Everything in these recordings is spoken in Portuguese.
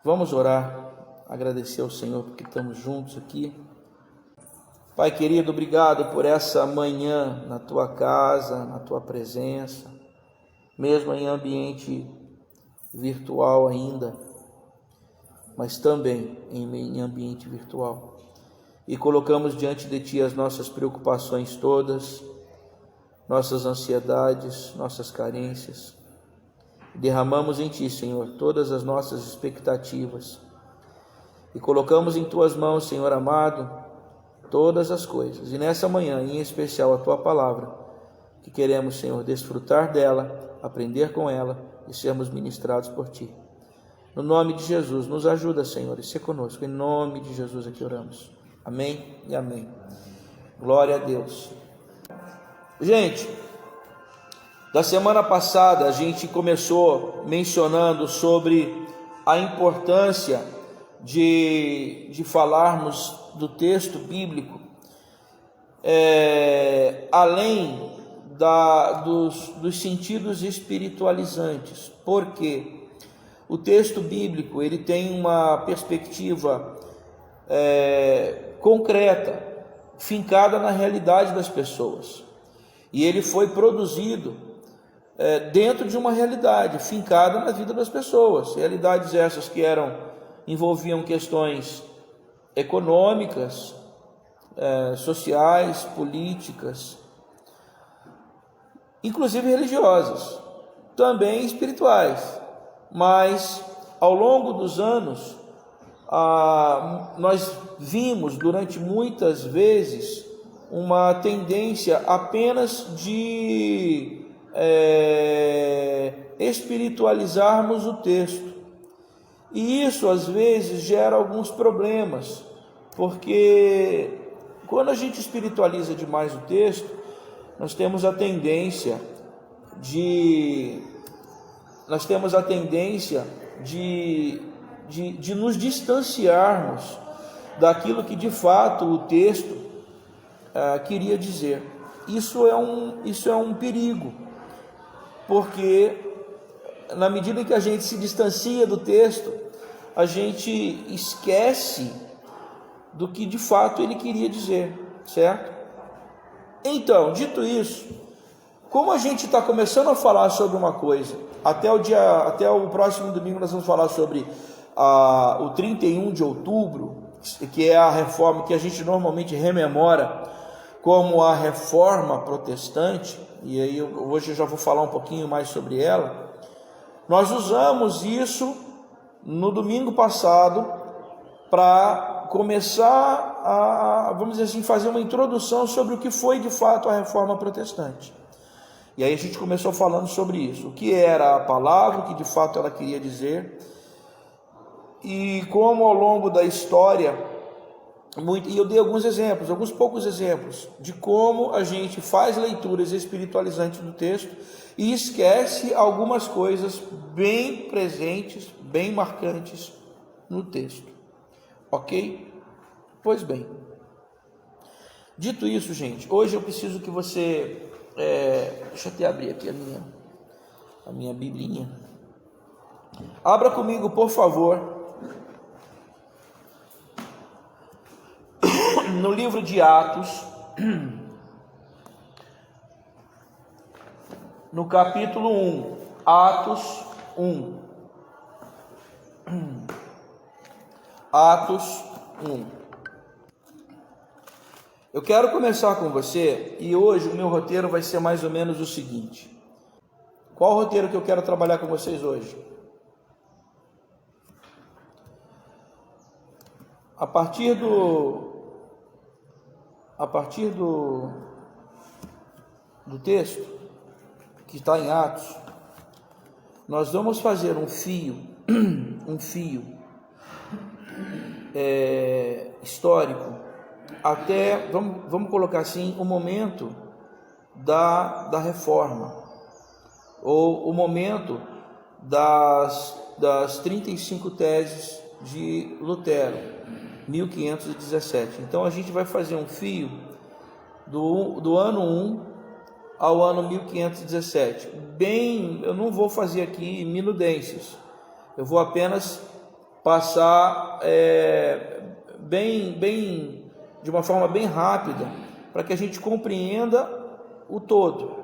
Vamos orar, agradecer ao Senhor porque estamos juntos aqui. Pai querido, obrigado por essa manhã na tua casa, na tua presença, mesmo em ambiente virtual ainda, mas também em ambiente virtual. E colocamos diante de ti as nossas preocupações todas, nossas ansiedades, nossas carências. Derramamos em ti, Senhor, todas as nossas expectativas e colocamos em tuas mãos, Senhor amado, todas as coisas. E nessa manhã, em especial, a tua palavra, que queremos, Senhor, desfrutar dela, aprender com ela e sermos ministrados por ti. No nome de Jesus, nos ajuda, Senhor, e se conosco. Em nome de Jesus aqui oramos. Amém e amém. Glória a Deus. Gente, da semana passada a gente começou mencionando sobre a importância de falarmos do texto bíblico, além dos sentidos espiritualizantes, porque o texto bíblico ele tem uma perspectiva concreta, fincada na realidade das pessoas, e ele foi produzido dentro de uma realidade fincada na vida das pessoas, realidades essas que envolviam questões econômicas, sociais, políticas, inclusive religiosas, também espirituais. Mas ao longo dos anos nós vimos durante muitas vezes uma tendência apenas de espiritualizarmos o texto, e isso às vezes gera alguns problemas, porque quando a gente espiritualiza demais o texto, nós temos a tendência de nos distanciarmos daquilo que de fato o texto queria dizer. Isso é um perigo, porque na medida em que a gente se distancia do texto, a gente esquece do que de fato ele queria dizer, certo? Então, dito isso, como a gente está começando a falar sobre uma coisa, até o próximo domingo nós vamos falar sobre o 31 de outubro, que é a reforma que a gente normalmente rememora como a reforma protestante, e aí hoje eu já vou falar um pouquinho mais sobre ela. Nós usamos isso no domingo passado para começar vamos dizer assim, fazer uma introdução sobre o que foi de fato a reforma protestante. E aí a gente começou falando sobre isso, o que era a palavra, o que de fato ela queria dizer, e como ao longo da história, e eu dei alguns poucos exemplos de como a gente faz leituras espiritualizantes do texto e esquece algumas coisas bem presentes, bem marcantes no texto. Ok? Pois bem, dito isso, gente, hoje eu preciso que você deixa eu até abrir aqui a minha biblinha. Abra comigo, por favor, no livro de Atos, no capítulo 1, Atos 1. Atos 1. Eu quero começar com você, e hoje o meu roteiro vai ser mais ou menos o seguinte. Qual o roteiro que eu quero trabalhar com vocês hoje? A partir do texto que está em Atos, nós vamos fazer um fio histórico até, vamos colocar assim, o momento da reforma, ou o momento das 35 teses de Lutero, 1517. Então a gente vai fazer um fio do ano 1 ao ano 1517. Eu não vou fazer aqui minudências, eu vou apenas passar de uma forma bem rápida, para que a gente compreenda o todo.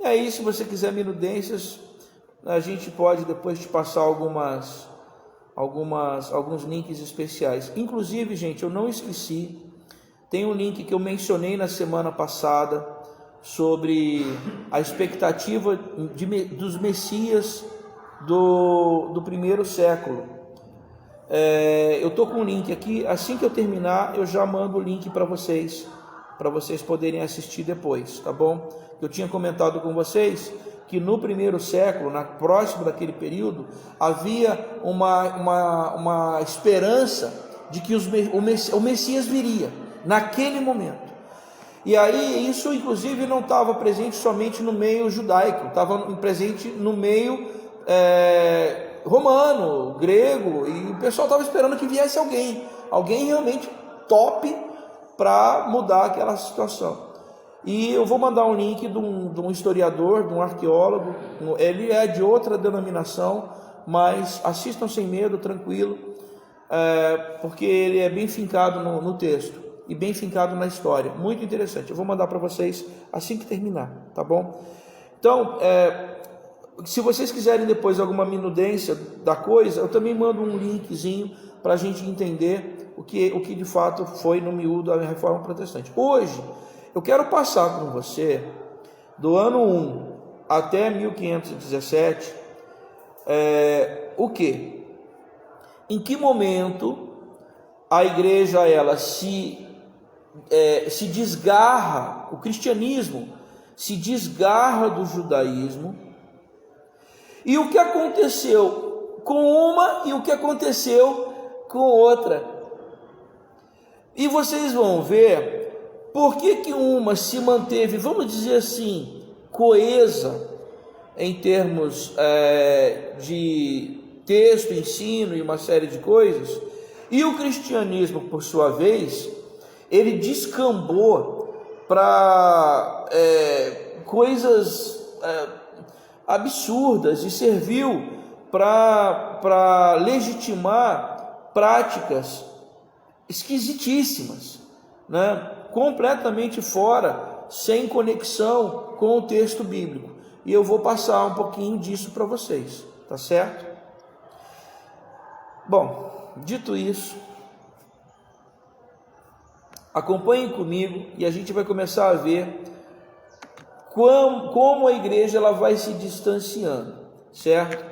E aí, se você quiser minudências, a gente pode depois te passar alguns links especiais. Inclusive, gente, eu não esqueci, tem um link que eu mencionei na semana passada sobre a expectativa dos Messias do primeiro século. Eu estou com o link aqui, assim que eu terminar eu já mando o link para vocês poderem assistir depois, tá bom? Eu tinha comentado com vocês que no primeiro século, próximo daquele período, havia uma esperança de que o Messias viria naquele momento. E aí isso inclusive não estava presente somente no meio judaico, estava presente no meio romano, grego, e o pessoal estava esperando que viesse alguém realmente top para mudar aquela situação. E eu vou mandar um link de um historiador, de um arqueólogo, ele é de outra denominação, mas assistam sem medo, tranquilo, porque ele é bem fincado no texto e bem fincado na história, muito interessante. Eu vou mandar para vocês assim que terminar, tá bom? Então, se vocês quiserem depois alguma minudência da coisa, eu também mando um linkzinho para a gente entender o que de fato foi no miúdo a Reforma Protestante. Hoje, eu quero passar com você, do ano 1 até 1517, o que? Em que momento a igreja ela se desgarra, o cristianismo se desgarra do judaísmo, e o que aconteceu com uma e o que aconteceu com outra. E vocês vão ver por que uma se manteve, vamos dizer assim, coesa em termos de texto, ensino e uma série de coisas, e o cristianismo, por sua vez, ele descambou para coisas absurdas e serviu para legitimar práticas esquisitíssimas, né? Completamente fora, sem conexão com o texto bíblico. E eu vou passar um pouquinho disso para vocês, tá certo? Bom, dito isso, acompanhem comigo e a gente vai começar a ver como a igreja ela vai se distanciando, certo?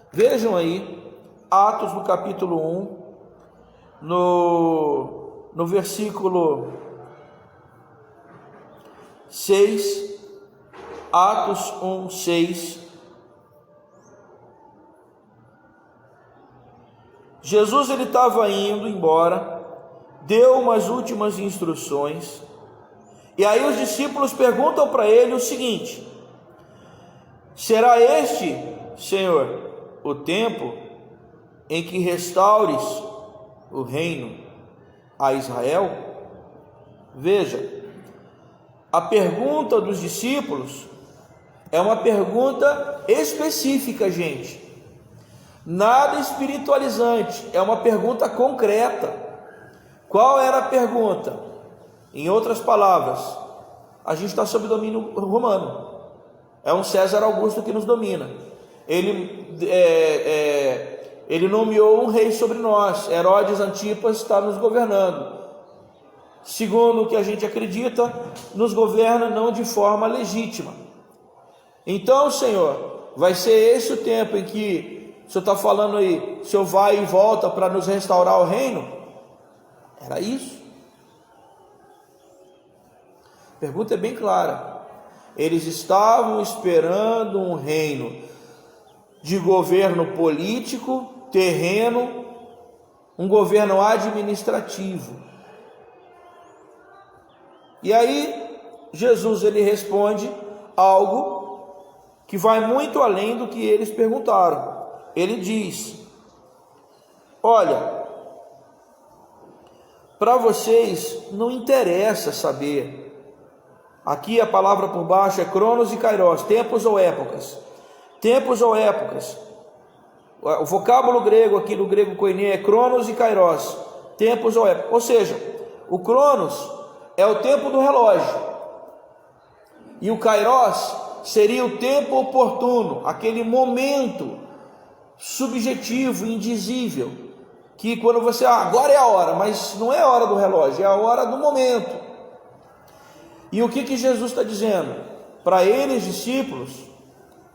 Vejam aí, Atos no capítulo 1, no versículo 6, Atos 1, 6, Jesus ele estava indo embora, deu umas últimas instruções, e aí os discípulos perguntam para ele o seguinte: será este, Senhor, o tempo em que restaures o reino a Israel? Veja, a pergunta dos discípulos é uma pergunta específica, gente, nada espiritualizante, é uma pergunta concreta. Qual era a pergunta? Em outras palavras, a gente está sob domínio romano, é um César Augusto que nos domina. Ele nomeou um rei sobre nós, Herodes Antipas está nos governando. Segundo o que a gente acredita, nos governa não de forma legítima. Então, Senhor, vai ser esse o tempo em que o Senhor está falando aí, o Senhor vai e volta para nos restaurar o reino? Era isso? A pergunta é bem clara. Eles estavam esperando um reino de governo político, terreno, um governo administrativo. E aí Jesus ele responde algo que vai muito além do que eles perguntaram. Ele diz: olha, para vocês não interessa saber. Aqui a palavra por baixo é cronos e kairos, tempos ou épocas. Tempos ou épocas. O vocábulo grego aqui no grego koiné é cronos e kairos, tempos ou época. Ou seja, o cronos é o tempo do relógio e o kairos seria o tempo oportuno, aquele momento subjetivo, indizível, que quando você, agora é a hora, mas não é a hora do relógio, é a hora do momento. E o que Jesus está dizendo? Para eles, discípulos,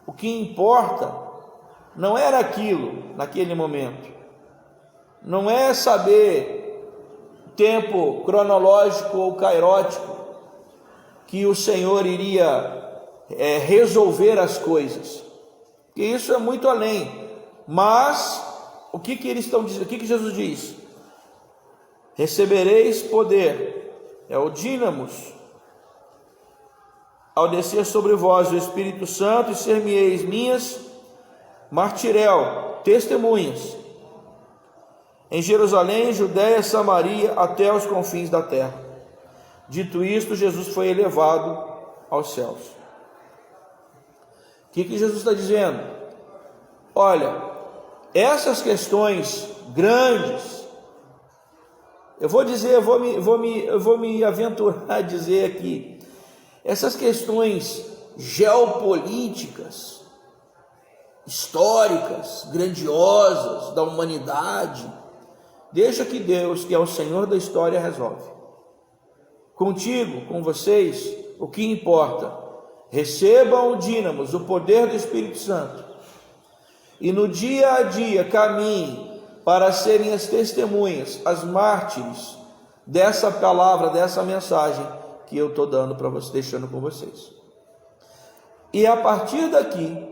o que importa não era aquilo naquele momento, não é saber tempo cronológico ou kairótico que o Senhor iria resolver as coisas, porque isso é muito além. Mas o que eles estão dizendo? O que Jesus diz? Recebereis poder, é o dínamos, ao descer sobre vós o Espírito Santo, e ser-me-eis minhas martirel, testemunhas, em Jerusalém, Judéia, Samaria, até os confins da terra. Dito isto, Jesus foi elevado aos céus. O que Jesus está dizendo? Olha, essas questões grandes, eu vou me aventurar a dizer aqui, essas questões geopolíticas, históricas, grandiosas da humanidade, deixa que Deus, que é o Senhor da história, resolve. Contigo, com vocês, o que importa? Recebam o dínamos, o poder do Espírito Santo, e no dia a dia caminhem para serem as testemunhas, as mártires dessa palavra, dessa mensagem que eu estou dando para vocês, deixando com vocês. E a partir daqui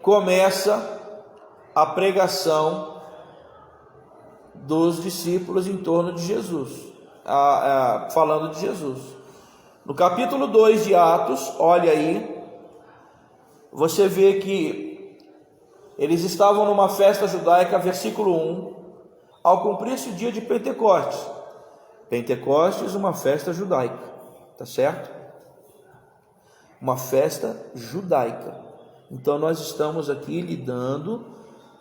começa a pregação dos discípulos em torno de Jesus, falando de Jesus. No capítulo 2 de Atos, olha aí, você vê que eles estavam numa festa judaica, versículo 1, ao cumprir-se o dia de Pentecostes. Pentecostes, uma festa judaica, tá certo? Uma festa judaica. Então nós estamos aqui lidando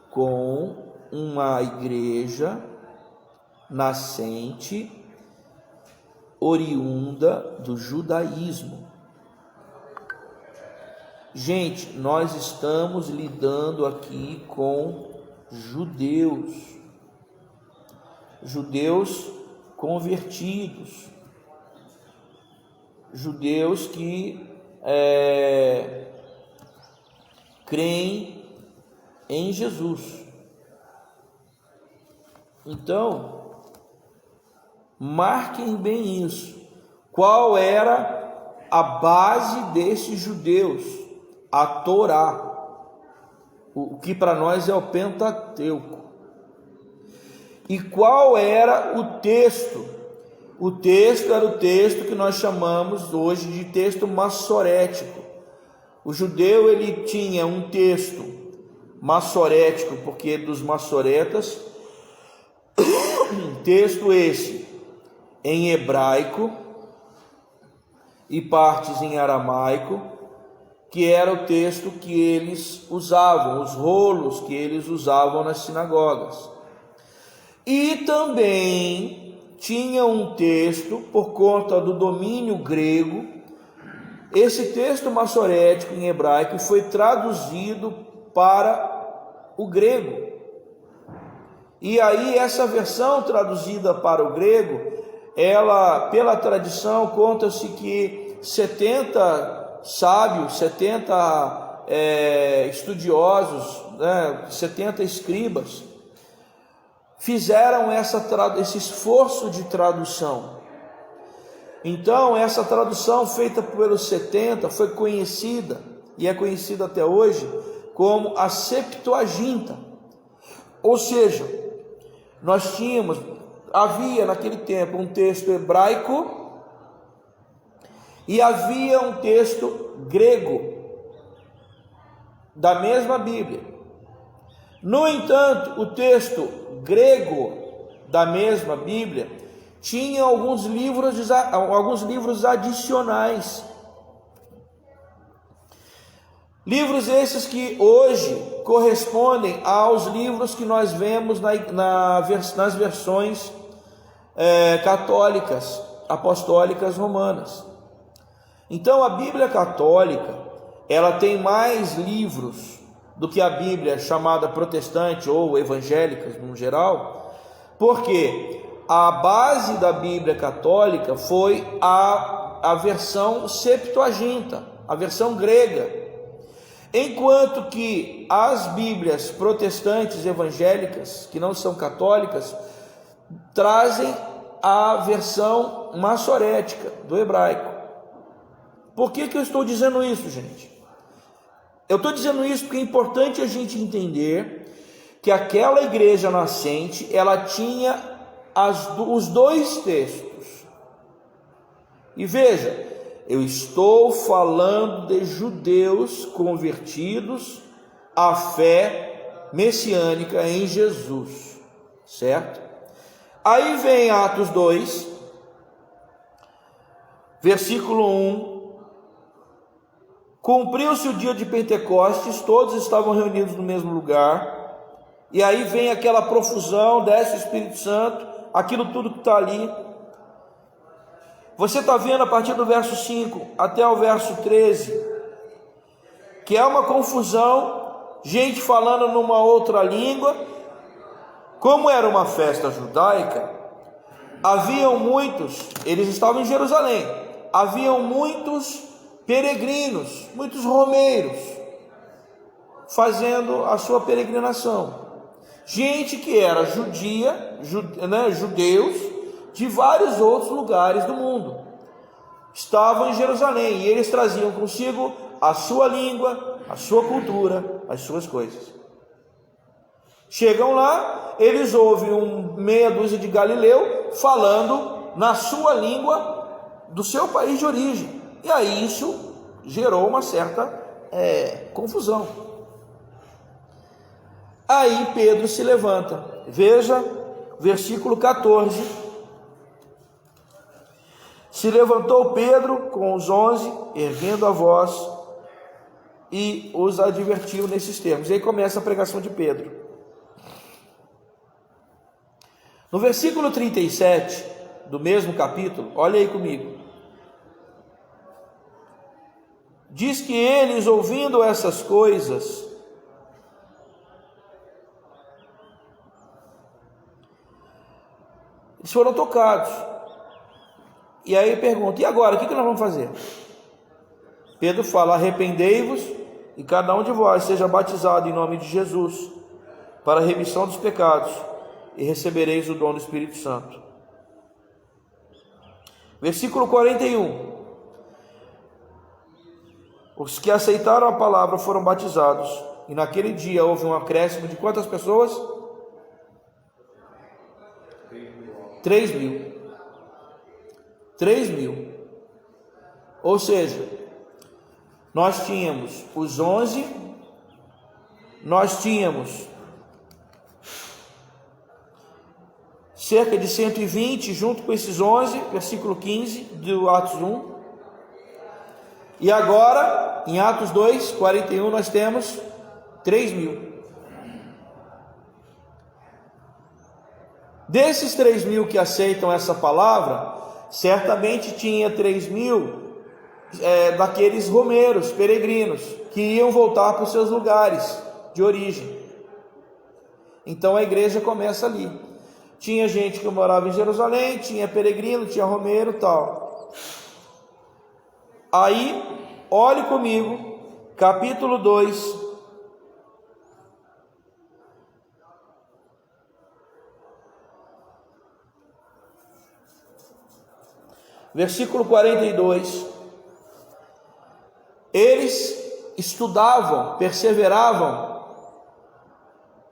com uma igreja nascente, oriunda do judaísmo. Gente, nós estamos lidando aqui com judeus convertidos, judeus que creem em Jesus. Então, marquem bem isso. Qual era a base desses judeus? A Torá, o que para nós é o Pentateuco. E qual era o texto? O texto era o texto que nós chamamos hoje de texto massorético. O judeu, ele tinha um texto massorético, porque dos massoretas, texto esse em hebraico e partes em aramaico, que era o texto que eles usavam, os rolos que eles usavam nas sinagogas. E também tinha um texto, por conta do domínio grego, esse texto massorético em hebraico foi traduzido para o grego. E aí essa versão traduzida para o grego, ela, pela tradição, conta-se que 70 sábios, 70 estudiosos, 70 escribas, fizeram esse esforço de tradução. Então, essa tradução feita pelos 70 foi conhecida, e é conhecida até hoje, como a Septuaginta. Ou seja, havia naquele tempo um texto hebraico e havia um texto grego da mesma Bíblia. No entanto, o texto grego da mesma Bíblia tinha alguns livros adicionais. Livros esses que hoje correspondem aos livros que nós vemos nas versões católicas, apostólicas romanas. Então a Bíblia católica, ela tem mais livros do que a Bíblia chamada protestante ou evangélica no geral, porque a base da Bíblia católica foi a versão Septuaginta, a versão grega, enquanto que as Bíblias protestantes evangélicas, que não são católicas, trazem a versão massorética do hebraico. Por que eu estou dizendo isso, gente? Eu estou dizendo isso porque é importante a gente entender que aquela igreja nascente, ela tinha os dois textos. E veja, eu estou falando de judeus convertidos à fé messiânica em Jesus, certo? Aí vem Atos 2, versículo 1. Cumpriu-se o dia de Pentecostes, todos estavam reunidos no mesmo lugar, e aí vem aquela profusão, desce o Espírito Santo, aquilo tudo que está ali. Você está vendo a partir do verso 5 até o verso 13, que é uma confusão, gente falando numa outra língua. Como era uma festa judaica, haviam muitos, eles estavam em Jerusalém, haviam muitos peregrinos, muitos romeiros, fazendo a sua peregrinação. Gente que era judeus de vários outros lugares do mundo, estavam em Jerusalém, e eles traziam consigo a sua língua, a sua cultura, as suas coisas. Chegam lá, eles ouvem meia dúzia de galileu falando na sua língua do seu país de origem. E aí isso gerou uma certa confusão. Aí Pedro se levanta. Veja, versículo 14. Se levantou Pedro com os 11, erguendo a voz, e os advertiu nesses termos. E aí começa a pregação de Pedro. No versículo 37 do mesmo capítulo, olha aí comigo. Diz que eles, ouvindo essas coisas, eles foram tocados. E aí pergunta: e agora, o que nós vamos fazer? Pedro fala: arrependei-vos e cada um de vós seja batizado em nome de Jesus para a remissão dos pecados, e recebereis o dom do Espírito Santo. Versículo 41. Os que aceitaram a palavra foram batizados, e naquele dia houve um acréscimo de quantas pessoas? 3.000. 3.000. Ou seja, nós tínhamos os 11, nós tínhamos cerca de 120 junto com esses 11, versículo 15 do Atos 1. E agora, em Atos 2, 41, nós temos 3.000. Desses 3.000 que aceitam essa palavra, certamente tinha 3.000 daqueles romeiros, peregrinos, que iam voltar para os seus lugares de origem. Então a igreja começa ali. Tinha gente que morava em Jerusalém, tinha peregrino, tinha romeiro e tal. Aí, olhe comigo, capítulo 2, versículo 42. Eles estudavam, perseveravam,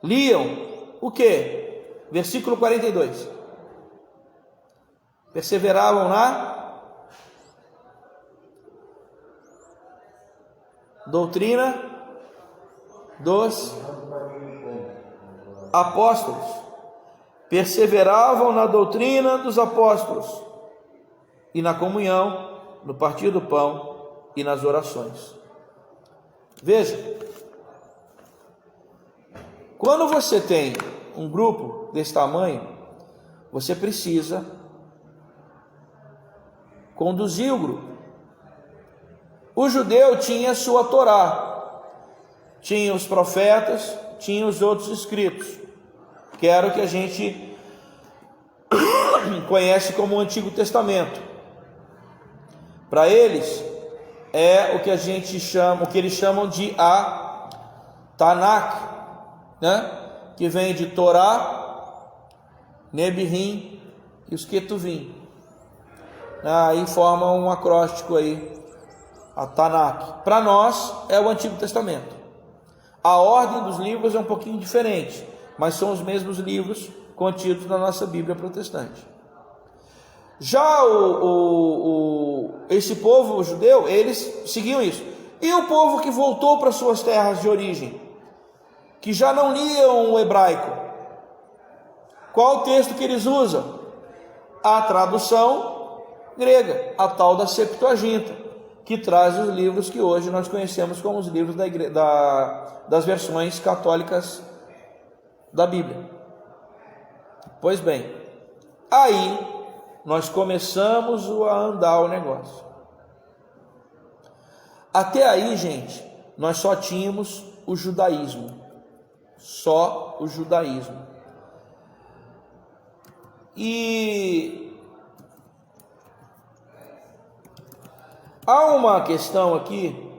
liam o que? Versículo 42. Perseveravam na doutrina dos apóstolos. Perseveravam na doutrina dos apóstolos e na comunhão, no partir do pão e nas orações. Veja, Quando você tem um grupo desse tamanho, você precisa conduzir o grupo. O judeu tinha sua Torá, tinha os profetas, tinha os outros escritos, que era o que a gente conhece como o Antigo Testamento. Para eles é o que a gente chama, o que eles chamam de a Tanakh, né? Que vem de Torá, Nebirim e os Ketuvim. Aí forma um acróstico aí, a Tanakh. Para nós é o Antigo Testamento. A ordem dos livros é um pouquinho diferente, mas são os mesmos livros contidos na nossa Bíblia protestante. Já esse povo judeu, eles seguiam isso. E o povo que voltou para suas terras de origem, que já não liam o hebraico, qual o texto que eles usam? A tradução grega, a tal da Septuaginta, que traz os livros que hoje nós conhecemos como os livros das versões católicas da Bíblia. Pois bem, aí nós começamos a andar o negócio. Até aí, gente, nós só tínhamos o judaísmo. Só o judaísmo. E há uma questão aqui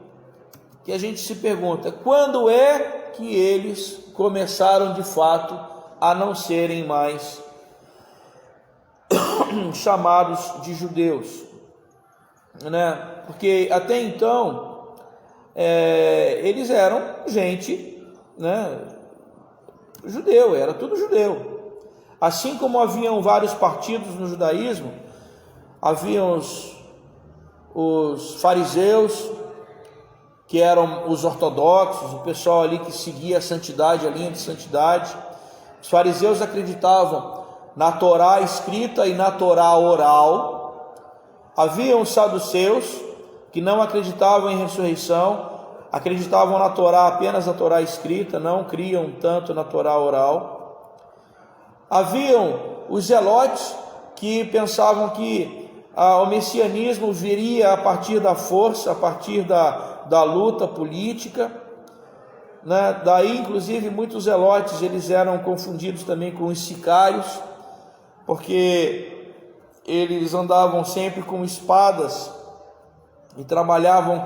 que a gente se pergunta: quando é que eles começaram de fato a não serem mais chamados de judeus, né? Porque até então eles eram gente, né, judeu, era tudo judeu. Assim como haviam vários partidos no judaísmo, haviam os fariseus, que eram os ortodoxos, o pessoal ali que seguia a santidade, a linha de santidade. Os fariseus acreditavam na Torá escrita e na Torá oral. Haviam os saduceus, que não acreditavam em ressurreição, acreditavam na Torá, apenas na Torá escrita, não criam tanto na Torá oral. Haviam os zelotes, que pensavam que o messianismo viria a partir da força, a partir da luta política, né? Daí, inclusive, muitos zelotes eles eram confundidos também com os sicários, porque eles andavam sempre com espadas e trabalhavam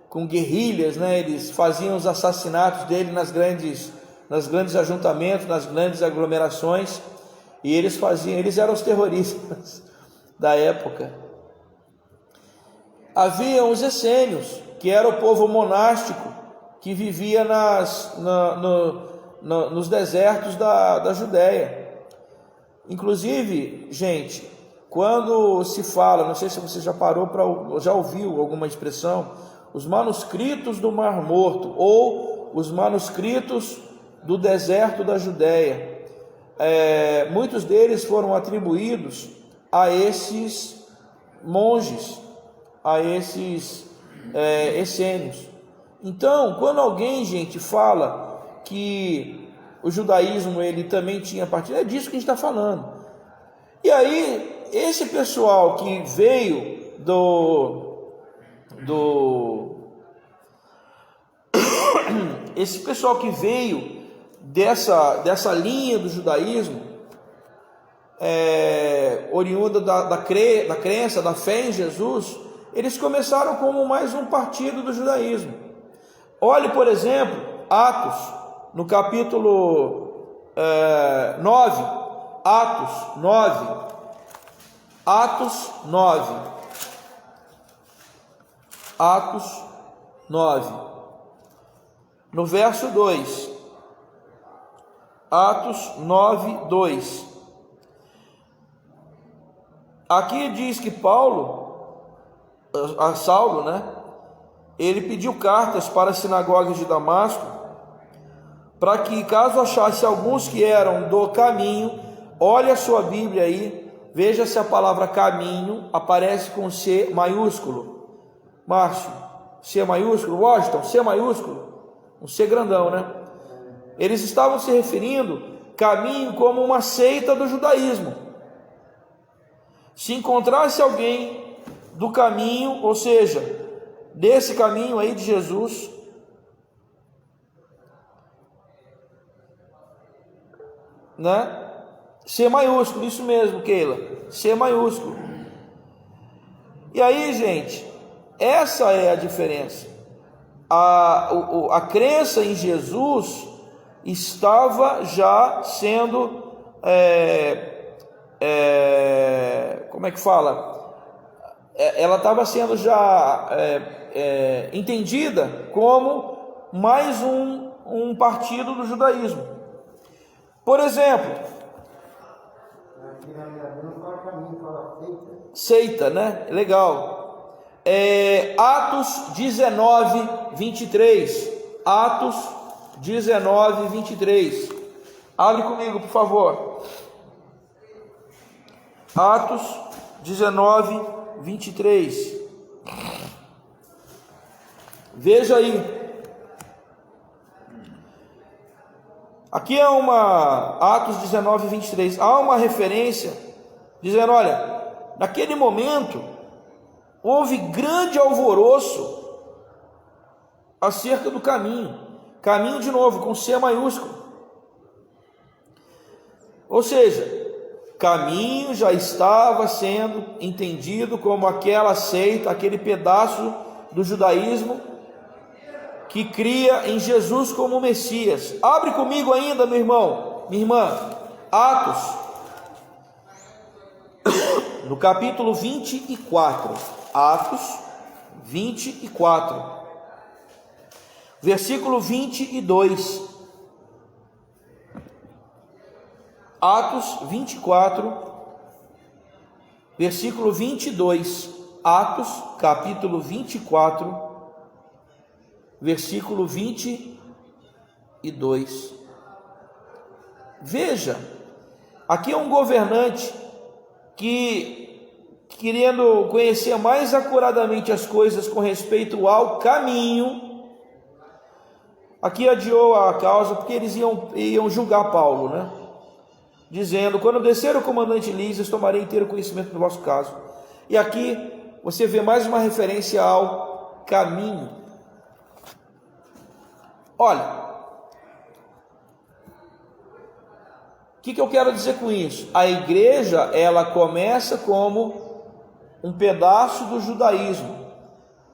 com guerrilhas, né? Eles faziam os assassinatos dele nas grandes ajuntamentos, nas grandes aglomerações, e eles eram os terroristas da época. Haviam os essênios, que era o povo monástico que vivia nos desertos da Judéia. Inclusive, gente, quando se fala, não sei se você já ouviu alguma expressão, os manuscritos do Mar Morto ou os manuscritos do deserto da Judéia, muitos deles foram atribuídos a esses monges, a esses essênios. Então, quando alguém, gente, fala que o judaísmo ele também tinha partido, é disso que a gente está falando. E aí, esse pessoal que veio esse pessoal que veio dessa linha do judaísmo, oriunda da crença, da fé em Jesus, eles começaram como mais um partido do judaísmo. Olhe, por exemplo, Atos, no capítulo 9, Atos 9, no verso 2, Atos 9, 2, aqui diz que Saulo, né, ele pediu cartas para as sinagogas de Damasco, para que, caso achasse alguns que eram do caminho, olhe a sua Bíblia aí, veja se a palavra caminho aparece com C maiúsculo. Márcio, C maiúsculo. Washington, C maiúsculo, um C grandão, né? Eles estavam se referindo caminho como uma seita do judaísmo. Se encontrasse alguém do caminho, ou seja, desse caminho aí de Jesus, né? C maiúsculo, isso mesmo, Keila, C maiúsculo. E aí, gente, essa é a diferença. A crença em Jesus estava já sendo, como é que fala? Ela estava sendo já entendida como mais um partido do judaísmo. Por exemplo, seita, né? Legal. Atos 19, 23. Atos 19, 23. Abre comigo, por favor. Atos 19, 23. Veja aí. Aqui é Atos 19, 23. Há uma referência dizendo: olha, naquele momento houve grande alvoroço acerca do caminho. Caminho, de novo, com C maiúsculo. Ou seja, caminho já estava sendo entendido como aquela seita, aquele pedaço do judaísmo que cria em Jesus como Messias. Abre comigo ainda, meu irmão, minha irmã, Atos, no capítulo 24. Atos 24, versículo 22. Atos 24, versículo 22. Atos, capítulo 24, versículo 22. Veja, aqui é um governante que, querendo conhecer mais acuradamente as coisas com respeito ao caminho, aqui adiou a causa porque eles iam julgar Paulo, né? Dizendo: quando descer o comandante Lísias, tomarei inteiro conhecimento do vosso caso. E aqui você vê mais uma referência ao caminho. Olha, o que eu quero dizer com isso? A igreja, ela começa como um pedaço do judaísmo.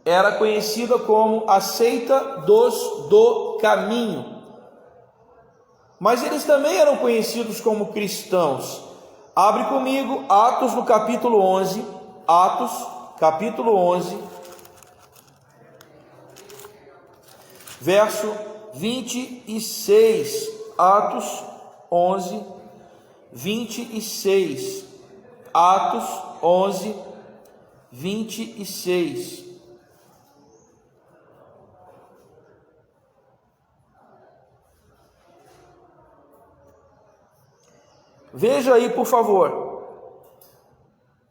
Era conhecida como a seita dos do caminho. Mas eles também eram conhecidos como cristãos. Abre comigo Atos no capítulo 11. Atos, capítulo 11, verso 26. Atos 11, 26. Atos 11, 26. Veja aí, por favor.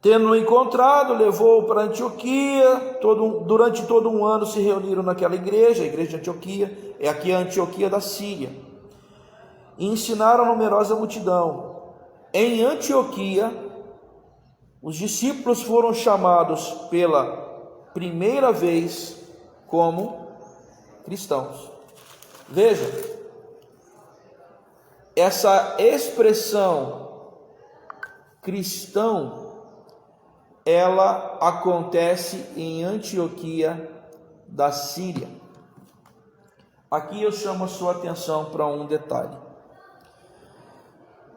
Tendo-o encontrado, levou-o para Antioquia. Durante todo um ano se reuniram naquela igreja, a igreja de Antioquia, é aqui a Antioquia da Síria, e ensinaram a numerosa multidão. Em Antioquia, os discípulos foram chamados pela primeira vez como cristãos. Veja, essa expressão cristão, ela acontece em Antioquia da Síria. Aqui eu chamo a sua atenção para um detalhe.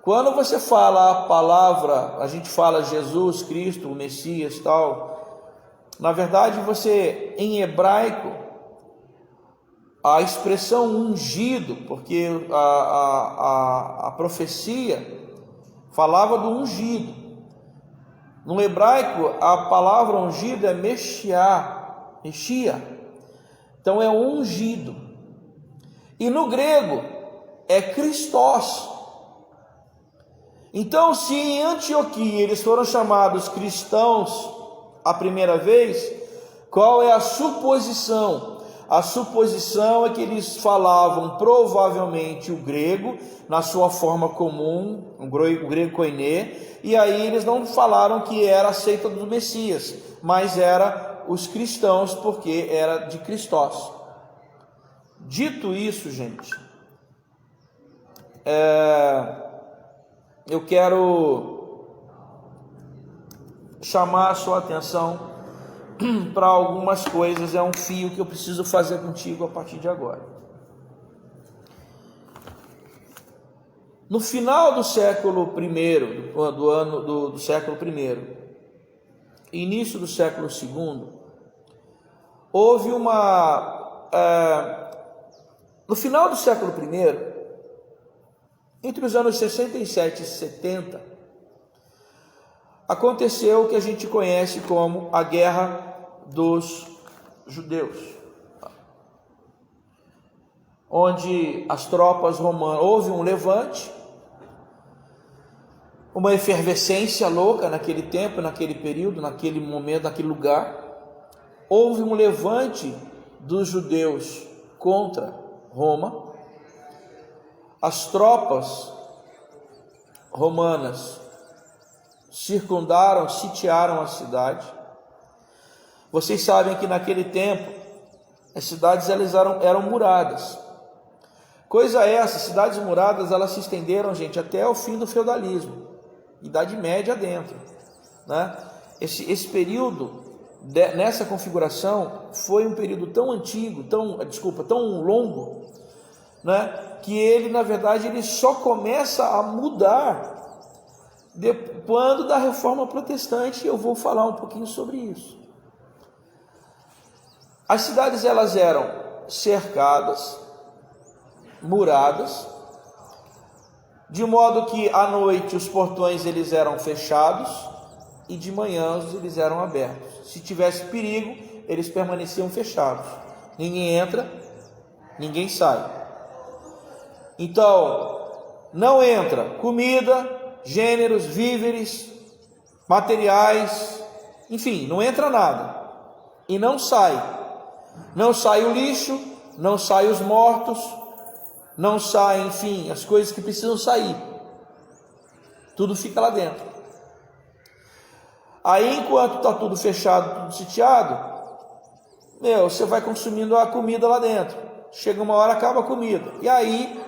Quando você fala a palavra, a gente fala Jesus, Cristo, o Messias, tal, na verdade você, em hebraico, a expressão ungido, porque a profecia falava do ungido. No hebraico, a palavra ungido é Meshia. Então é ungido. E no grego é Christos. Então, se em Antioquia eles foram chamados cristãos a primeira vez, qual é a suposição? A suposição é que eles falavam provavelmente o grego, na sua forma comum, o grego koiné, e aí eles não falaram que era a seita do Messias, mas era os cristãos, porque era de Cristós. Dito isso, gente, eu quero chamar a sua atenção para algumas coisas, é um fio que eu preciso fazer contigo a partir de agora. No final do século I, do século I, início do século II, houve no final do século I, entre os anos 67 e 70, aconteceu o que a gente conhece como a Guerra dos Judeus, onde as tropas romanas, houve um levante, uma efervescência louca naquele tempo, naquele período, naquele momento, naquele lugar. Houve um levante dos judeus contra Roma. As tropas romanas circundaram, sitiaram a cidade. Vocês sabem que naquele tempo as cidades eram muradas. Coisa essa, cidades muradas, elas se estenderam, gente, até o fim do feudalismo, Idade Média dentro, né? Esse período, nessa configuração, foi um período tão antigo, tão longo, né? Que ele, na verdade, ele só começa a mudar quando da Reforma Protestante. Eu vou falar um pouquinho sobre isso. As cidades, elas eram cercadas, muradas, de modo que à noite os portões eles eram fechados e de manhã eles eram abertos. Se tivesse perigo, eles permaneciam fechados. Ninguém entra, ninguém sai. Então, não entra comida, gêneros, víveres, materiais, enfim, não entra nada. E não sai. Não sai o lixo, não sai os mortos, não sai, enfim, as coisas que precisam sair. Tudo fica lá dentro. Aí, enquanto está tudo fechado, tudo sitiado, você vai consumindo a comida lá dentro. Chega uma hora, acaba a comida. E aí,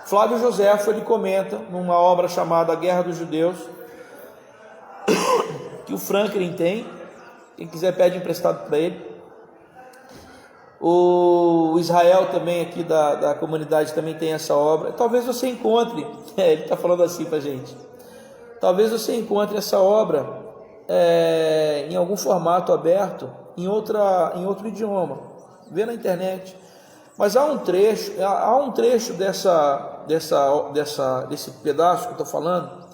Flávio Joséfo, ele comenta, numa obra chamada A Guerra dos Judeus, que o Franklin tem, quem quiser pede emprestado para ele. O Israel também, aqui da comunidade, também tem essa obra. Talvez você encontre, ele está falando assim para a gente, talvez você encontre essa obra em algum formato aberto, em outro idioma, vê na internet. Mas há um trecho desse pedaço que eu estou falando,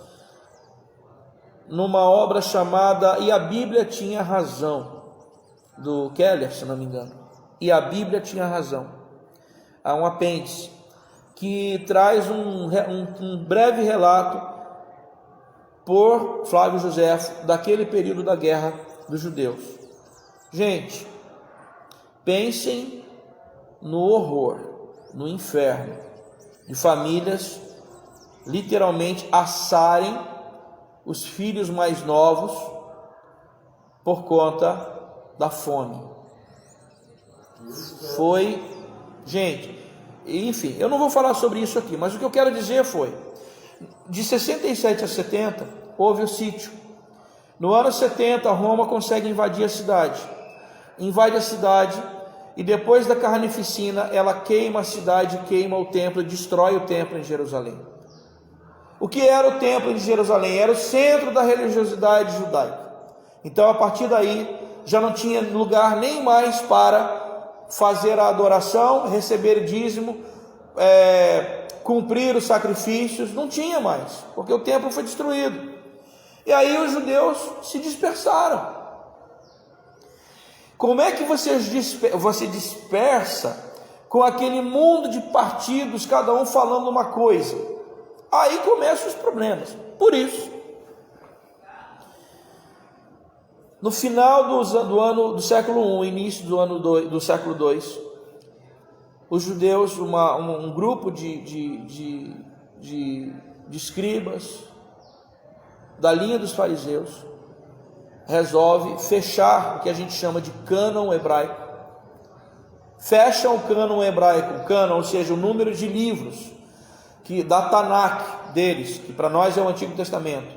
numa obra chamada E a Bíblia Tinha Razão, do Keller, se não me engano. E a Bíblia Tinha Razão. Há um apêndice que traz um breve relato por Flávio Joséfo daquele período da Guerra dos Judeus. Gente, pensem no horror, no inferno, de famílias literalmente assarem os filhos mais novos por conta da fome. Foi, gente, enfim, eu não vou falar sobre isso aqui, mas o que eu quero dizer foi, de 67 a 70, houve o sítio. No ano 70, Roma consegue invadir a cidade, invade a cidade, e depois da carnificina, ela queima a cidade, queima o templo, destrói o templo em Jerusalém. O que era o templo de Jerusalém? Era o centro da religiosidade judaica. Então, a partir daí, já não tinha lugar nem mais para fazer a adoração, receber dízimo, cumprir os sacrifícios, não tinha mais, porque o templo foi destruído. E aí os judeus se dispersaram. Como é que você dispersa com aquele mundo de partidos, cada um falando uma coisa? Aí começam os problemas. Por isso, no final do século I, início do século II, os judeus, um grupo de escribas da linha dos fariseus resolve fechar o que a gente chama de cânon hebraico. Fecham o cânon hebraico, o cânon, ou seja, o número de livros que da Tanakh deles, que para nós é o Antigo Testamento.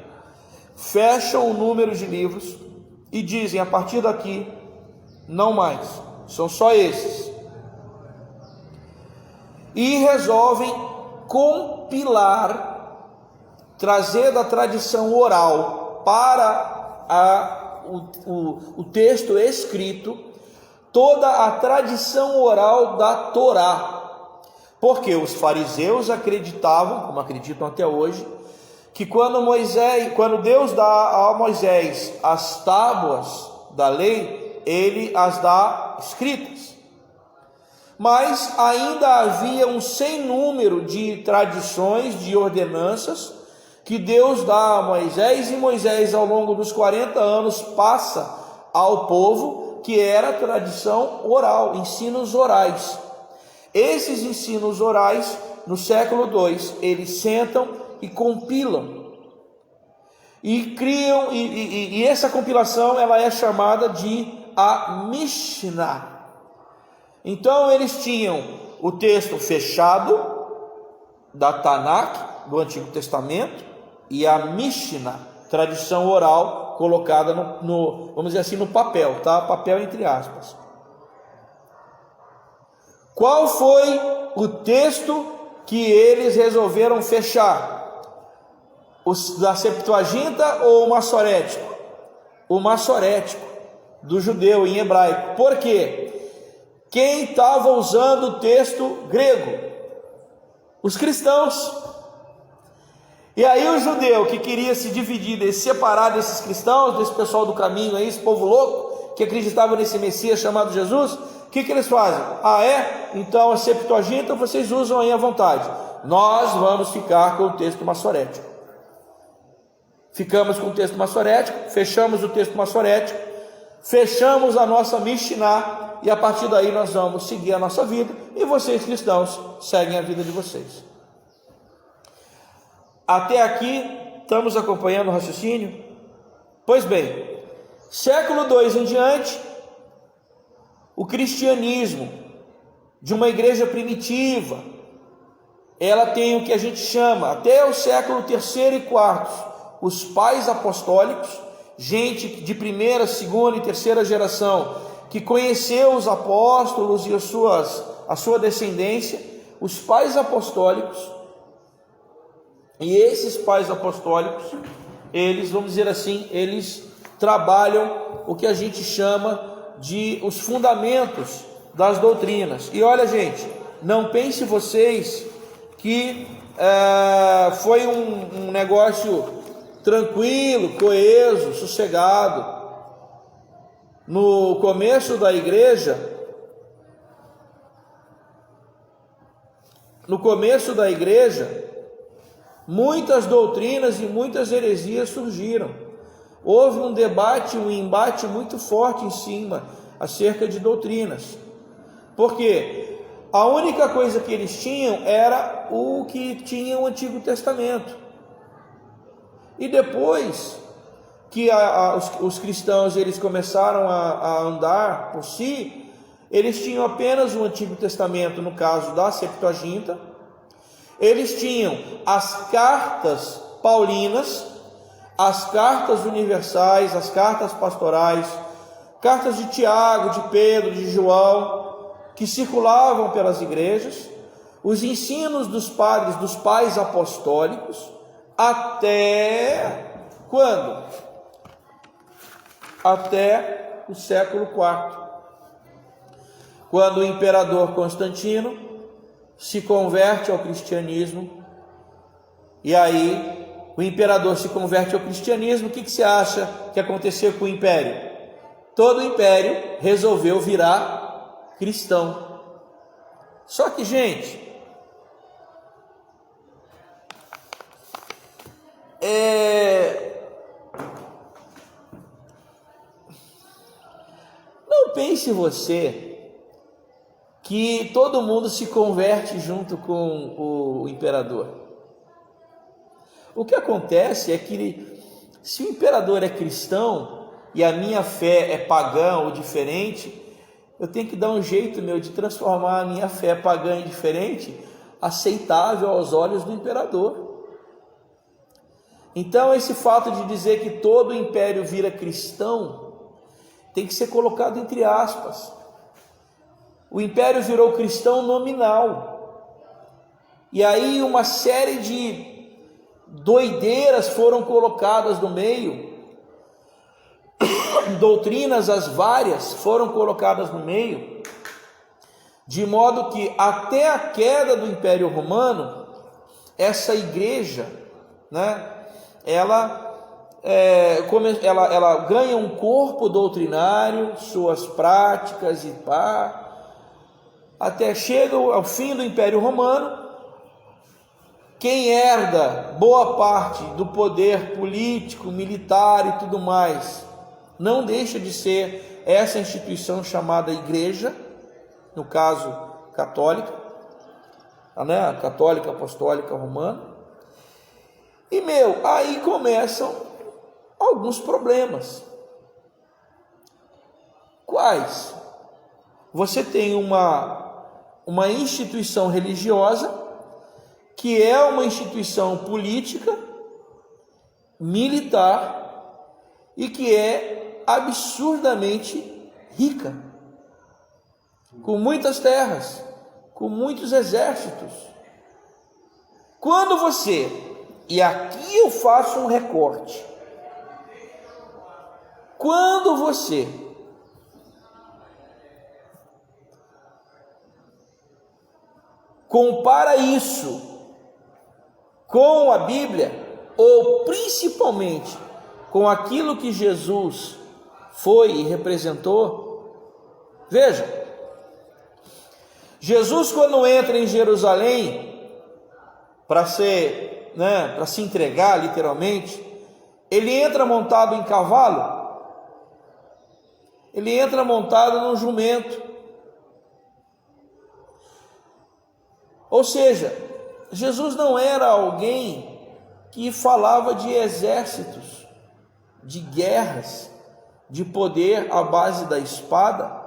Fecham o número de livros e dizem: a partir daqui não mais, são só esses. E resolvem compilar, trazer da tradição oral para o texto escrito, toda a tradição oral da Torá. Porque os fariseus acreditavam, como acreditam até hoje, que quando Deus dá a Moisés as tábuas da lei, ele as dá escritas. Mas ainda havia um sem número de tradições, de ordenanças, que Deus dá a Moisés, e Moisés, ao longo dos 40 anos, passa ao povo, que era tradição oral, ensinos orais. Esses ensinos orais, no século II, eles sentam e compilam, e criam, e essa compilação ela é chamada de a Mishnah. Então eles tinham o texto fechado da Tanakh, do Antigo Testamento, e a Mishnah, tradição oral colocada vamos dizer assim, no papel, tá? Papel entre aspas. Qual foi o texto que eles resolveram fechar? O da Septuaginta ou o massorético? O massorético, do judeu em hebraico. Por quê? Quem estava usando o texto grego? Os cristãos. E aí o judeu que queria se dividir, se separar desses cristãos, desse pessoal do caminho aí, esse povo louco, que acreditava nesse Messias chamado Jesus, o que eles fazem? Então a Septuaginta vocês usam aí à vontade. Nós vamos ficar com o texto massorético. Ficamos com o texto massorético, fechamos o texto massorético, fechamos a nossa Mishnah, e a partir daí nós vamos seguir a nossa vida, e vocês cristãos seguem a vida de vocês. Até aqui, estamos acompanhando o raciocínio? Pois bem, século II em diante, o cristianismo, de uma igreja primitiva, ela tem o que a gente chama, até o século III e IV, os pais apostólicos, gente de primeira, segunda e terceira geração, que conheceu os apóstolos e a sua descendência, os pais apostólicos. E esses pais apostólicos, eles, vamos dizer assim, eles trabalham o que a gente chama de os fundamentos das doutrinas. E olha, gente, não pense vocês que foi um negócio tranquilo, coeso, sossegado. No começo da igreja, muitas doutrinas e muitas heresias surgiram. Houve um debate, um embate muito forte em cima acerca de doutrinas. Porque a única coisa que eles tinham era o que tinha o Antigo Testamento. E depois que os cristãos eles começaram a andar por si, eles tinham apenas o Antigo Testamento, no caso da Septuaginta. Eles tinham as cartas paulinas, as cartas universais, as cartas pastorais, cartas de Tiago, de Pedro, de João, que circulavam pelas igrejas, os ensinos dos padres, dos pais apostólicos, até quando? Até o século IV, quando o imperador Constantino se converte ao cristianismo. E aí o imperador se converte ao cristianismo. O que você acha que aconteceu com o império? Todo o império resolveu virar cristão. Só que, gente, não pense você que todo mundo se converte junto com o imperador. O que acontece é que se o imperador é cristão e a minha fé é pagã ou diferente, eu tenho que dar um jeito meu de transformar a minha fé pagã e diferente aceitável aos olhos do imperador. Então esse fato de dizer que todo o império vira cristão tem que ser colocado entre aspas. O império virou cristão nominal. E aí uma série de doideiras foram colocadas no meio, doutrinas as várias foram colocadas no meio, de modo que até a queda do Império Romano, essa igreja, né, ela ganha um corpo doutrinário, suas práticas e pá, até chega ao fim do Império Romano. Quem herda boa parte do poder político, militar e tudo mais, não deixa de ser essa instituição chamada igreja, no caso católica, né? A católica apostólica romana. E aí começam alguns problemas. Quais? Você tem uma instituição religiosa que é uma instituição política, militar e que é absurdamente rica, com muitas terras, com muitos exércitos. Quando você, e aqui eu faço um recorte, quando você compara isso com a Bíblia, ou principalmente com aquilo que Jesus foi e representou, veja, Jesus quando entra em Jerusalém para se entregar literalmente, ele entra montado em cavalo, ele entra montado num jumento, ou seja, Jesus não era alguém que falava de exércitos, de guerras, de poder à base da espada.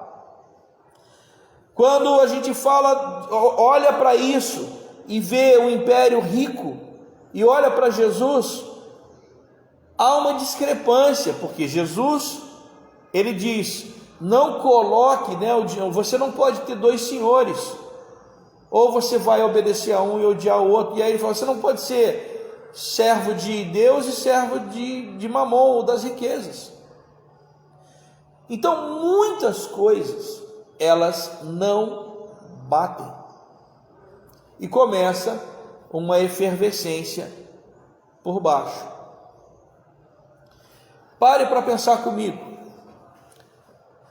Quando a gente olha para isso e vê o império rico e olha para Jesus, há uma discrepância, porque Jesus, ele diz, não coloque, você não pode ter dois senhores, ou você vai obedecer a um e odiar o outro. E aí ele fala, você não pode ser servo de Deus e servo de Mamon ou das riquezas. Então muitas coisas elas não batem e começa uma efervescência por baixo. Pare para pensar comigo.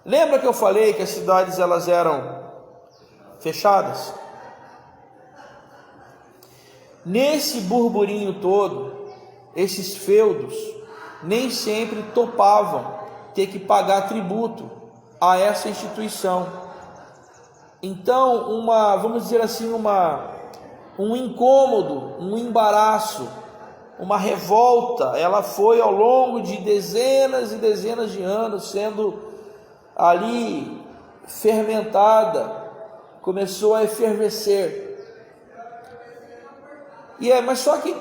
Lembra que eu falei que as cidades elas eram fechadas? Nesse burburinho todo, esses feudos nem sempre topavam ter que pagar tributo a essa instituição. Então, vamos dizer assim, um incômodo, um embaraço, uma revolta, ela foi ao longo de dezenas e dezenas de anos sendo ali fermentada, começou a efervescer. Mas só que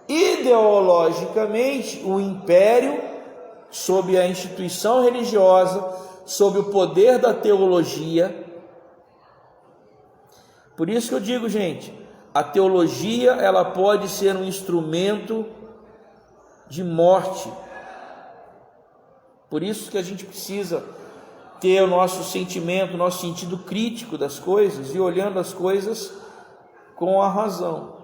ideologicamente o império, sob a instituição religiosa, sob o poder da teologia. Por isso que eu digo, gente, a teologia ela pode ser um instrumento de morte. Por isso que a gente precisa ter o nosso sentimento, o nosso sentido crítico das coisas e olhando as coisas com a razão.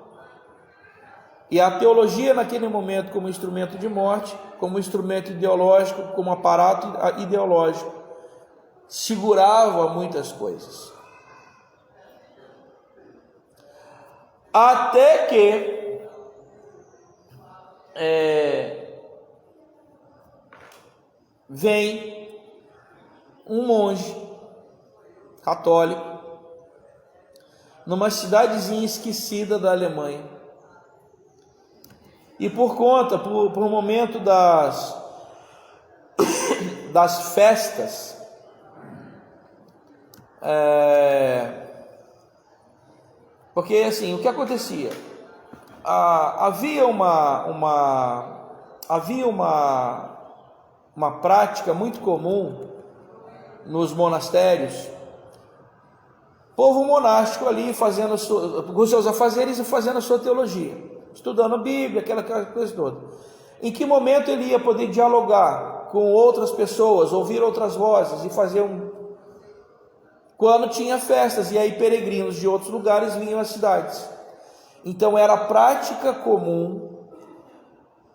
E a teologia naquele momento como instrumento de morte, como instrumento ideológico, como aparato ideológico, segurava muitas coisas. Até que vem um monge católico numa cidadezinha esquecida da Alemanha. E por um momento das festas, porque assim, o que acontecia? Havia uma prática muito comum nos monastérios, povo monástico ali fazendo os seus afazeres e fazendo a sua teologia, estudando a Bíblia, aquela coisa toda. Em que momento ele ia poder dialogar com outras pessoas, ouvir outras vozes e fazer quando tinha festas, e aí peregrinos de outros lugares vinham às cidades. Então era prática comum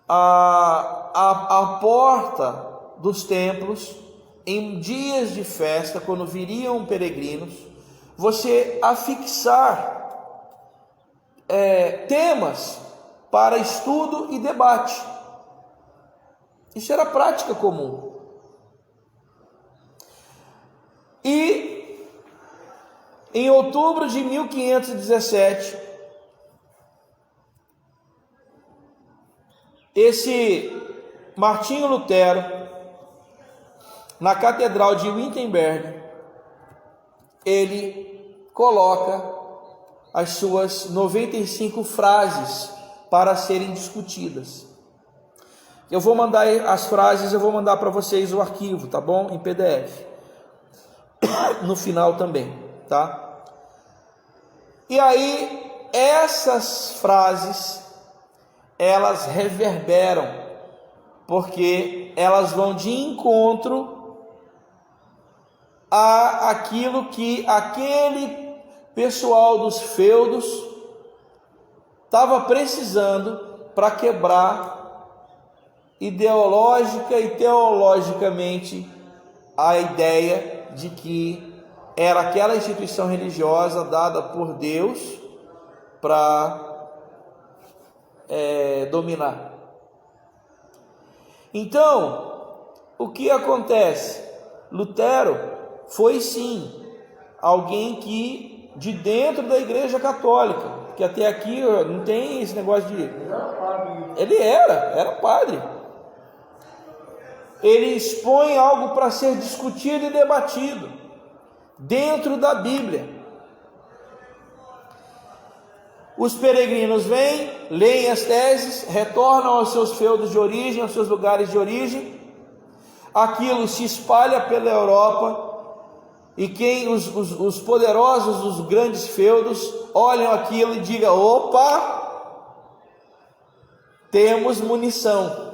a porta dos templos, em dias de festa, quando viriam peregrinos, você afixar temas para estudo e debate. Isso era prática comum. E em outubro de 1517, esse Martinho Lutero, na Catedral de Wittenberg, ele coloca as suas 95 frases para serem discutidas. Eu vou mandar as frases, eu vou mandar para vocês o arquivo, tá bom? Em PDF. No final também, tá? E aí, essas frases, elas reverberam, porque elas vão de encontro a aquilo que aquele pessoal dos feudos estava precisando para quebrar ideológica e teologicamente a ideia de que era aquela instituição religiosa dada por Deus para dominar. Então, o que acontece? Lutero foi sim alguém que de dentro da Igreja Católica, que até aqui não tem esse negócio de... Ele era padre. Ele expõe algo para ser discutido e debatido dentro da Bíblia. Os peregrinos vêm, leem as teses, retornam aos seus feudos de origem, aos seus lugares de origem. Aquilo se espalha pela Europa, e os poderosos, os grandes feudos, olham aquilo e digam: opa, temos munição.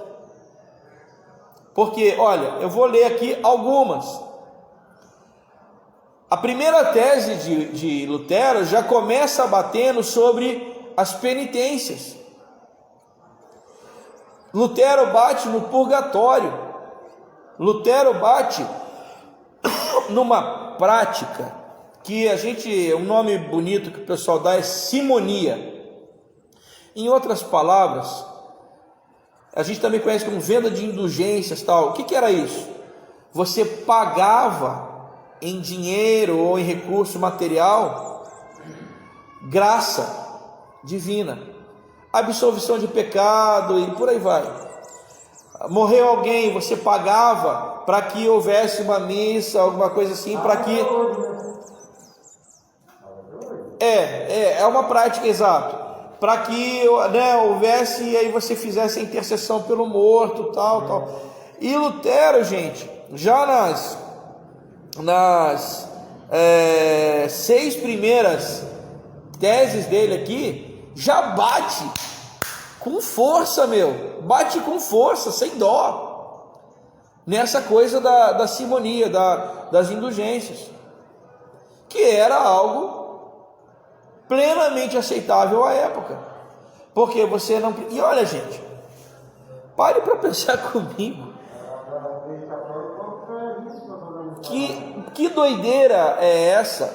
Porque, olha, eu vou ler aqui algumas. A primeira tese de Lutero já começa batendo sobre as penitências. Lutero bate no purgatório. Lutero bate numa prática que um nome bonito que o pessoal dá é simonia. Em outras palavras, a gente também conhece como venda de indulgências, tal. O que era isso? Você pagava em dinheiro ou em recurso material graça divina, absolvição de pecado e por aí vai. Morreu alguém, você pagava para que houvesse uma missa, alguma coisa assim, para que é uma prática, exato, para que houvesse, e aí você fizesse a intercessão pelo morto, tal. E Lutero, gente, já nas 6 primeiras teses dele aqui, já bate com força, bate com força, sem dó, nessa coisa da simonia, das indulgências, que era algo plenamente aceitável à época, porque você não... E olha, gente, pare para pensar comigo, que doideira é essa,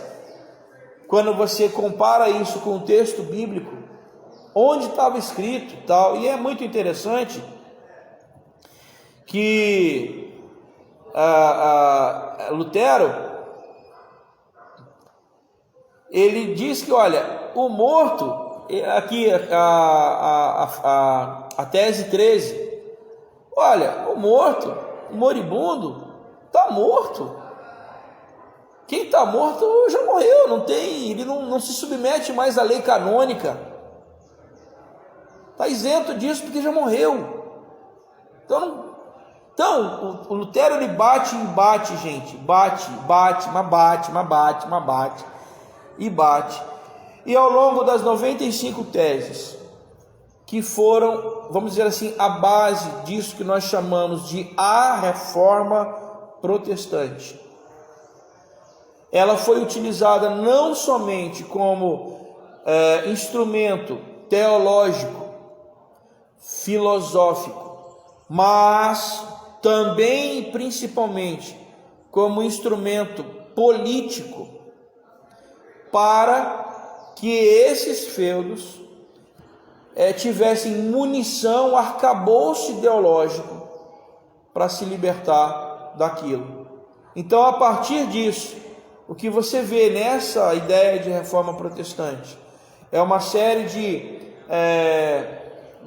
quando você compara isso com o texto bíblico, onde estava escrito tal. E é muito interessante que Lutero, ele diz que, olha, o morto, aqui a tese 13, olha, o morto, o moribundo, está morto. Quem está morto já morreu, não tem, ele não se submete mais à lei canônica, está isento disso porque já morreu. Então o Lutero ele bate, gente, bate, mas bate, e bate. E ao longo das 95 teses, que foram, vamos dizer assim, a base disso que nós chamamos de a Reforma Protestante, ela foi utilizada não somente como instrumento teológico, filosófico, mas também e principalmente como instrumento político, para que esses feudos tivessem munição, arcabouço ideológico para se libertar daquilo. Então, a partir disso, o que você vê nessa ideia de reforma protestante é uma série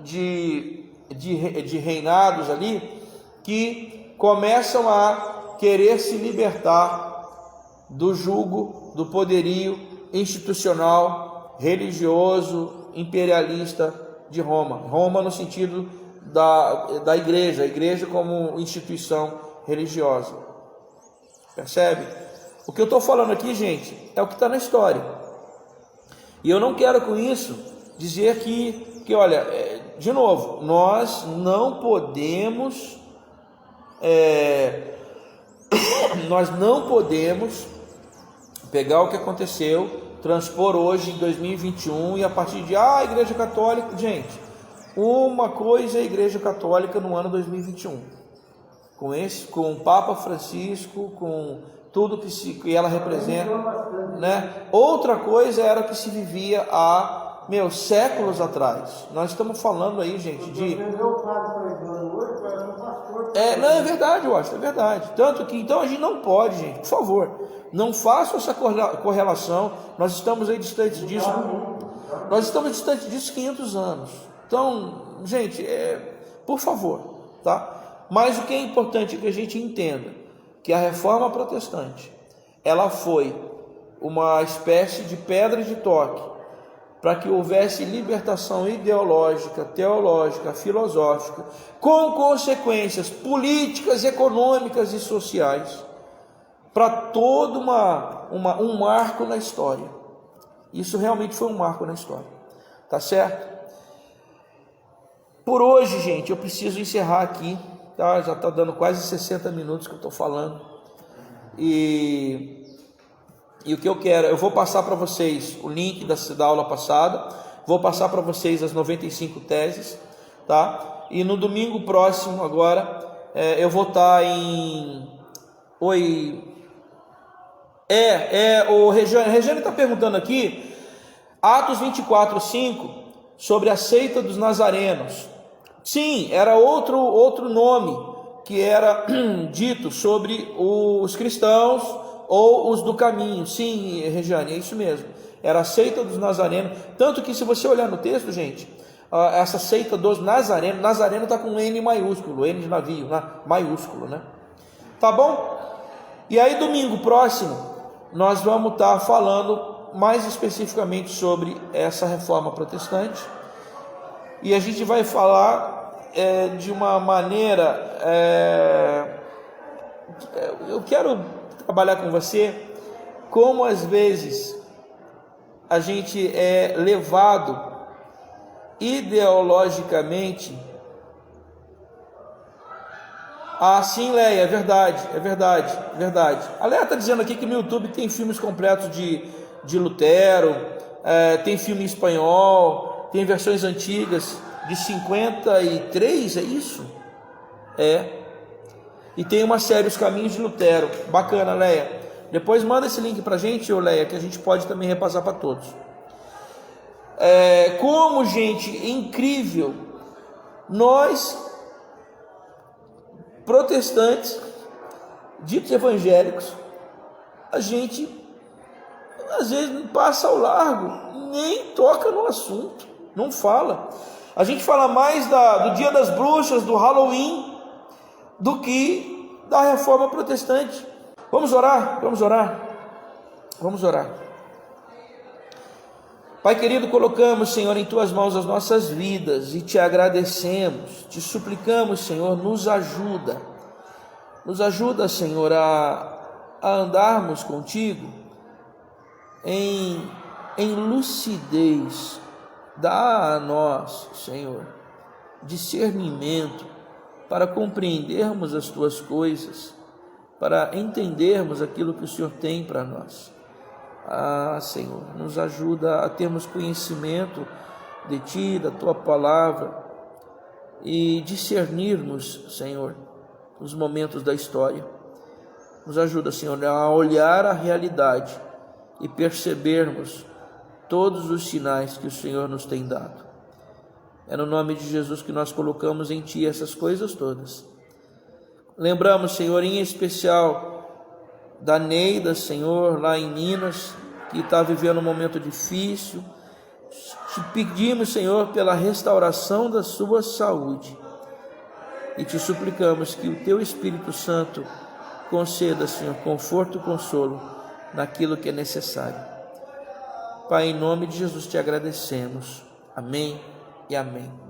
de reinados ali que começam a querer se libertar do jugo, do poderio institucional, religioso, imperialista de Roma. Roma no sentido da igreja, a igreja como instituição religiosa. Percebe? O que eu estou falando aqui, gente, é o que está na história. E eu não quero com isso dizer que olha, de novo, nós não podemos pegar o que aconteceu, transpor hoje em 2021 e a partir de a Igreja Católica, gente, uma coisa é a Igreja Católica no ano 2021, com o Papa Francisco, com tudo que ela representa, né? Outra coisa era o que se vivia há séculos atrás. Nós estamos falando aí, gente, de não é verdade, eu acho, é verdade. Tanto que então a gente não pode, gente, por favor, não faça essa correlação. Nós estamos aí distantes disso. Nós estamos distantes disso 500 anos. Então, gente, por favor, tá? Mas o que é importante é que a gente entenda que a Reforma Protestante, ela foi uma espécie de pedra de toque para que houvesse libertação ideológica, teológica, filosófica, com consequências políticas, econômicas e sociais, para todo um marco na história. Isso realmente foi um marco na história, tá certo? Por hoje, gente, eu preciso encerrar aqui. Tá, já está dando quase 60 minutos que eu estou falando. E o que eu quero, eu vou passar para vocês o link da aula passada, vou passar para vocês as 95 teses, tá? E no domingo próximo agora, eu vou estar em... o Regiane está perguntando aqui, Atos 24:5, sobre a seita dos nazarenos. Sim, era outro nome que era dito sobre os cristãos ou os do caminho. Sim, Regiane, é isso mesmo. Era a seita dos nazarenos. Tanto que se você olhar no texto, gente, essa seita dos nazarenos, Nazareno está com N maiúsculo, N de navio, maiúsculo, né? Tá bom? E aí domingo próximo, nós vamos estar falando mais especificamente sobre essa reforma protestante. E a gente vai falar de uma maneira, eu quero trabalhar com você como às vezes a gente é levado ideologicamente. Sim, Leia, é verdade. A Leia está dizendo aqui que no YouTube tem filmes completos de Lutero, tem filme em espanhol, tem versões antigas de 53, é isso? E tem uma série, Os Caminhos de Lutero. Bacana, Leia. Depois manda esse link pra gente, Leia, que a gente pode também repassar para todos. Como, gente, incrível, nós, protestantes, ditos evangélicos, a gente às vezes passa ao largo, nem toca no assunto, não fala. A gente fala mais do Dia das Bruxas, do Halloween, do que da Reforma Protestante. Vamos orar, vamos orar, vamos orar. Pai querido, colocamos, Senhor, em Tuas mãos as nossas vidas e Te agradecemos, Te suplicamos, Senhor, nos ajuda, Senhor, a andarmos contigo em lucidez. Dá a nós, Senhor, discernimento para compreendermos as Tuas coisas, para entendermos aquilo que o Senhor tem para nós. Senhor, nos ajuda a termos conhecimento de Ti, da Tua palavra, e discernirmos, Senhor, os momentos da história. Nos ajuda, Senhor, a olhar a realidade e percebermos todos os sinais que o Senhor nos tem dado. É no nome de Jesus que nós colocamos em Ti essas coisas todas. Lembramos, Senhor, em especial da Neida, Senhor, lá em Minas, que está vivendo um momento difícil. Te pedimos, Senhor, pela restauração da sua saúde e Te suplicamos que o Teu Espírito Santo conceda, Senhor, conforto e consolo naquilo que é necessário. Pai, em nome de Jesus Te agradecemos. Amém e amém.